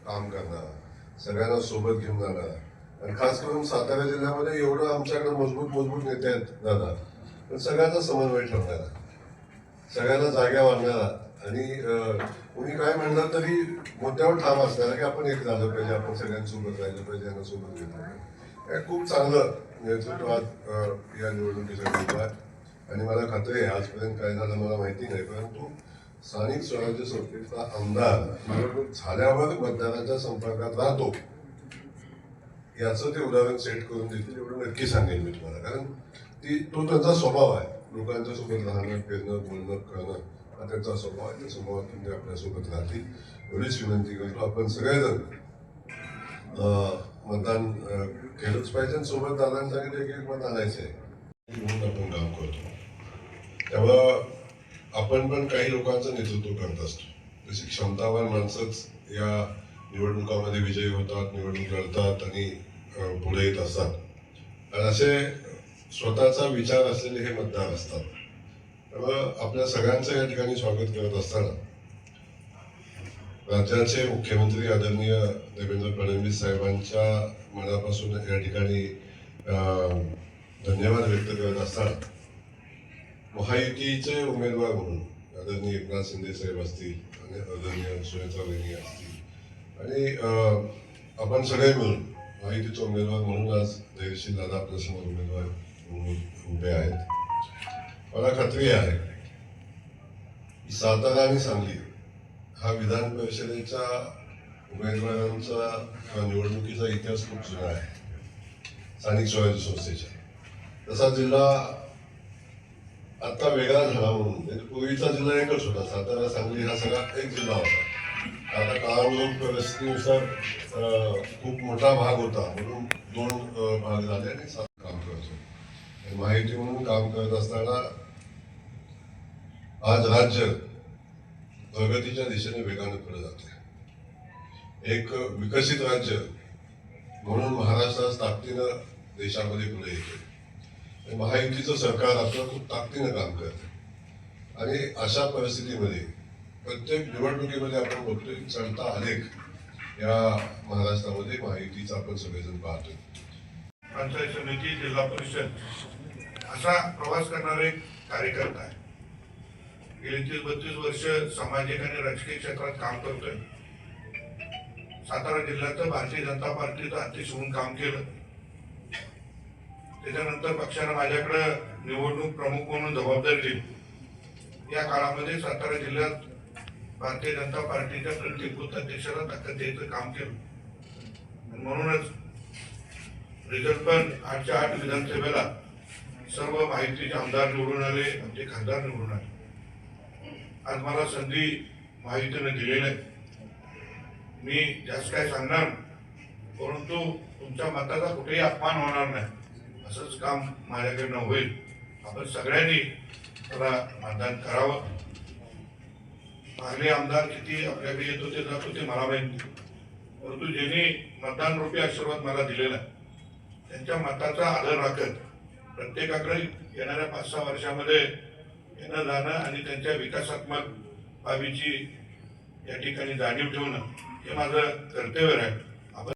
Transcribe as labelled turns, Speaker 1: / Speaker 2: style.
Speaker 1: काम करणारा, सगळ्यांना सोबत घेऊन जाणारा, आणि खास करून सातारा जिल्ह्यामध्ये एवढं आमच्याकडे मजबूत नेते आहेत दादा, पण सगळ्यांचा समन्वय ठेवणारा, सगळ्यांना जाग्या वाढणारा, आणि कोणी काय म्हणलं तरी मुद्द्यावर ठाम असणारा की आपण एक झालं पाहिजे, आपण सगळ्यांसोबत राहिलं पाहिजे, यांना सोबत घेतलं पाहिजे. हे खूप चांगलं नेतृत्व आज या निवडणुकीसाठी आहे. आणि मला खात्री आहे आजपर्यंत काय झालं मला माहिती नाही, परंतु स्थानिक स्वराज्य संस्थेचा आमदार निवडणूक झाल्यावर मतदारांच्या संपर्कात राहतो याचं ते उदाहरण सेट करून देतील एवढं नक्की सांगेन मी तुम्हाला. कारण तो त्यांचा स्वभाव आहे, लोकांच्या सोबत राहणं, फिरणं, बोलणं, करणं हा त्यांचा स्वभाव आहे. त्या स्वभावातून ते आपल्यासोबत राहतील एवढीच विनंती करतो. आपण सगळेजण मतदान केलंच पाहिजे आणि सोबत दादांनी सांगितलं की एक मत आणायचं आहे म्हणून आपण काम करतो. त्यामुळं आपण पण काही लोकांचं नेतृत्व करत असतो. जशी क्षमतावान माणसंच या निवडणुकामध्ये विजयी होतात, निवडणूक लढतात आणि पुढे येत असतात. आणि असे स्वतःचा विचार असलेले हे मतदार असतात. त्यामुळं आपल्या सगळ्यांचं या ठिकाणी स्वागत करत असताना राज्याचे मुख्यमंत्री आदरणीय देवेंद्र फडणवीस साहेबांच्या मनापासून या ठिकाणी धन्यवाद व्यक्त करत असताना महायुतीचे उमेदवार म्हणून आदरणीय एकनाथ शिंदे साहेब असतील आणि आदरणीय सुनेत्रा वहिनी असतील आणि आपण सगळे मिळून महायुतीचे उमेदवार म्हणून आज धैर्यशील दादा आपल्यासमोर उमेदवार म्हणून उभे आहेत. मला खात्री आहे की सातारा आणि सांगली हा विधान परिषदेच्या उमेदवारांचा निवडणुकीचा इतिहास खूप जुना आहे स्थानिक स्वराज्य संस्थेच्या. तसा जिल्हा आता वेगळा झाला म्हणून, म्हणजे पूर्वीचा जिल्हा एकच होता, सातारा सांगली हा सगळा एक जिल्हा होता. आता काळानुरूप परिस्थितीनुसार खूप मोठा भाग होता म्हणून दोन भाग झाले आणि काम करतो. माहिती म्हणून काम करत असताना आज राज्य प्रगतीच्या दिशेने वेगाने पुढे जाते. एक विकसित राज्य म्हणून महाराष्ट्र ताकदीनं देशामध्ये पुढे येते. महायुतीचं सरकार आपलं खूप ताकदीनं काम करतं आणि अशा परिस्थितीमध्ये प्रत्येक निवडणुकीमध्ये आपण बघतोय चढता आलेख या महाराष्ट्रामध्ये महायुतीचा आपण सगळेजण पाहतोय.
Speaker 2: पंचायत समिती, जिल्हा परिषद असा प्रवास करणारा एक कार्यकर्ता आहे. गेली 30-32 वर्ष सामाजिक आणि राजकीय क्षेत्रात काम करतोय. सातारा जिल्ह्यात भारतीय जनता पार्टीचं अध्यक्ष म्हणून काम केलं. त्याच्यानंतर पक्षाने माझ्याकडे निवडणूक प्रमुख म्हणून जबाबदारी दिली. या काळामध्ये सातारा जिल्ह्यात भारतीय जनता पार्टीच्या प्रतिभूत अध्यक्षाला ताकद द्यायचं काम केलं. म्हणूनच रिझल्ट पण 8च्या 8 विधानसभेला सर्व माहितीचे आमदार निवडून आले, आमचे खासदार निवडून आले. आज मला संधी माहितीने दिलेली आहे. मी जास्त काय सांगणार, परंतु तुमच्या मताचा कुठेही अपमान होणार नाही असंच काम माझ्याकडनं होईल. आपण सगळ्यांनी त्याला मतदान करावं. मागले आमदार किती आपल्याकडे येत होते जात होते मला माहिती, परंतु ज्यांनी मतदान रूपी आशीर्वाद मला दिलेला त्यांच्या मताचा आदर राखत प्रत्येकाकडे येणाऱ्या 5-6 वर्षामध्ये येणं जाणं आणि त्यांच्या विकासात्मक बाबीची या ठिकाणी जाणीव ठेवणं हे माझं कर्तव्य आहे.